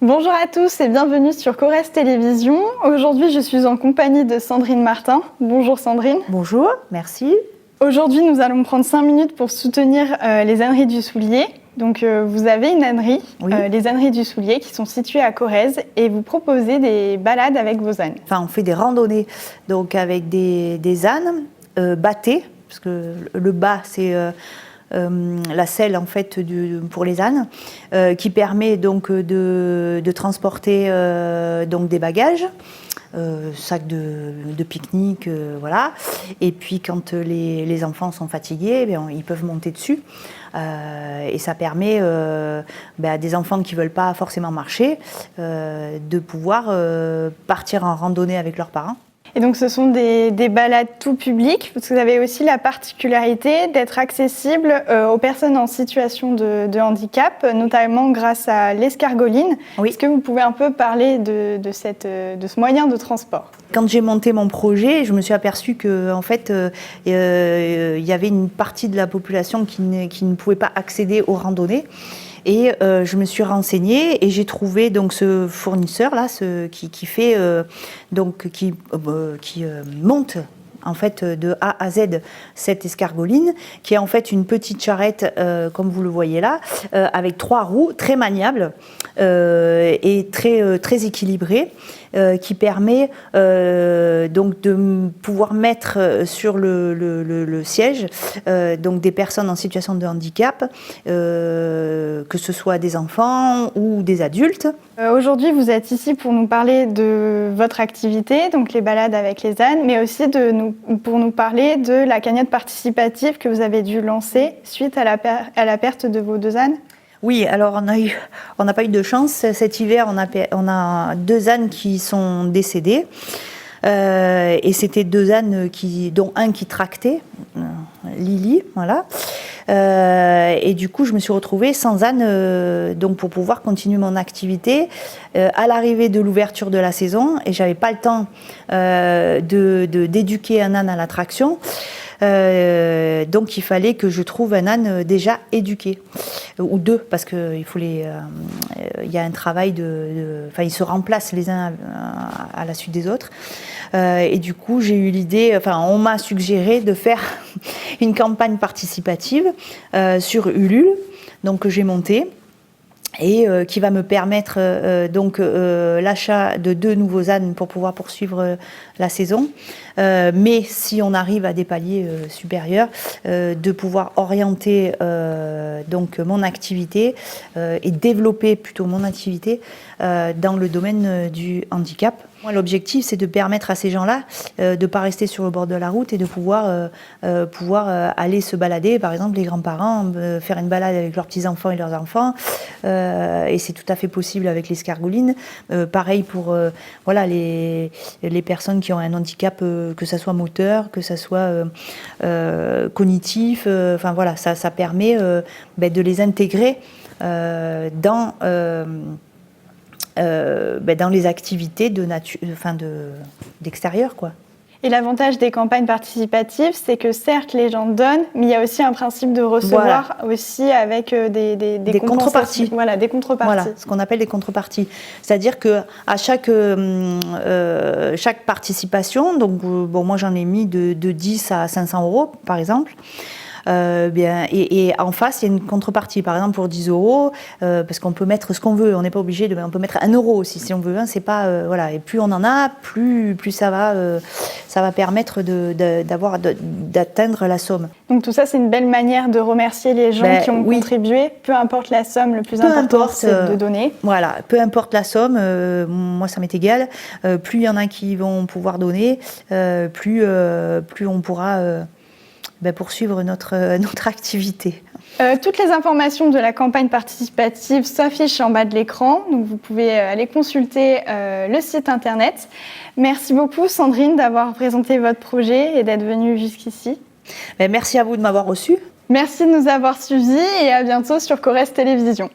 Bonjour à tous et bienvenue sur Corrèze Télévision. Aujourd'hui, je suis en compagnie de Sandrine Martin. Bonjour Sandrine. Bonjour, merci. Aujourd'hui, nous allons prendre 5 minutes pour soutenir les âneries du Soulier. Donc, vous avez une ânerie, Oui. les âneries du Soulier, qui sont situées à Corrèze et vous proposez des balades avec vos ânes. Enfin, on fait des randonnées donc avec des ânes bâtés, parce que le bât, c'est la selle en fait pour les ânes, qui permet donc de transporter donc des bagages. Sac de pique-nique, voilà. Et puis quand les enfants sont fatigués, ils peuvent monter dessus. Et ça permet à des enfants qui ne veulent pas forcément marcher de pouvoir partir en randonnée avec leurs parents. Et donc ce sont des balades tout public, parce que vous avez aussi la particularité d'être accessible aux personnes en situation de handicap, notamment grâce à l'escargoline. Oui. Est-ce que vous pouvez un peu parler de ce moyen de transport ? Quand j'ai monté mon projet, je me suis aperçue que en fait, y avait une partie de la population qui ne pouvait pas accéder aux randonnées. Et je me suis renseignée et j'ai trouvé donc ce fournisseur là, qui fait qui monte en fait de A à Z cette escargoline, qui est en fait une petite charrette comme vous le voyez là, avec 3 roues très maniables et très équilibrées, qui permet donc de pouvoir mettre sur le siège donc des personnes en situation de handicap, que ce soit des enfants ou des adultes. Aujourd'hui, vous êtes ici pour nous parler de votre activité, donc les balades avec les ânes, mais aussi pour nous parler de la cagnotte participative que vous avez dû lancer suite à la perte de vos 2 ânes. Oui, alors on n'a pas eu de chance. Cet hiver, on a 2 ânes qui sont décédés. Et c'était 2 ânes dont un qui tractait, Lily, voilà. Et du coup, je me suis retrouvée sans âne donc pour pouvoir continuer mon activité à l'arrivée de l'ouverture de la saison. Et j'avais pas le temps d'éduquer un âne à la traction. Donc il fallait que je trouve un âne déjà éduqué, ou 2, parce que il y a un travail enfin ils se remplacent les uns à la suite des autres. Et du coup j'ai eu l'idée, on m'a suggéré de faire une campagne participative sur Ulule, donc que j'ai montée. Et qui va me permettre l'achat de 2 nouveaux ânes pour pouvoir poursuivre la saison. Mais si on arrive à des paliers supérieurs, de pouvoir orienter donc mon activité et développer plutôt mon activité dans le domaine du handicap. Moi, l'objectif, c'est de permettre à ces gens-là de ne pas rester sur le bord de la route et de pouvoir aller se balader, par exemple les grands-parents, faire une balade avec leurs petits-enfants et leurs enfants. Et c'est tout à fait possible avec l'escargoline. Pareil pour les personnes qui ont un handicap, que ça soit moteur, que ça soit cognitif. Ça permet de les intégrer dans les activités d'extérieur, quoi. Et l'avantage des campagnes participatives, c'est que certes, les gens donnent, mais il y a aussi un principe de recevoir, voilà, aussi avec des contreparties. Voilà, des contreparties. Voilà, ce qu'on appelle des contreparties. C'est-à-dire qu'à chaque participation, donc moi j'en ai mis de 10 à 500 euros, par exemple. Et en face, il y a une contrepartie, par exemple pour 10 euros, parce qu'on peut mettre ce qu'on veut, on n'est pas obligé on peut mettre 1 euro aussi si on veut, c'est pas, voilà. Et plus on en a, plus ça va permettre d'atteindre la somme. Donc tout ça, c'est une belle manière de remercier les gens qui ont contribué, peu importe la somme, le plus important c'est de donner. Voilà, peu importe la somme, moi ça m'est égal, plus il y en a qui vont pouvoir donner, plus on pourra poursuivre notre activité. Toutes les informations de la campagne participative s'affichent en bas de l'écran, donc vous pouvez aller consulter le site internet. Merci beaucoup Sandrine d'avoir présenté votre projet et d'être venue jusqu'ici. Merci à vous de m'avoir reçue. Merci de nous avoir suivis et à bientôt sur Corrèze Télévision.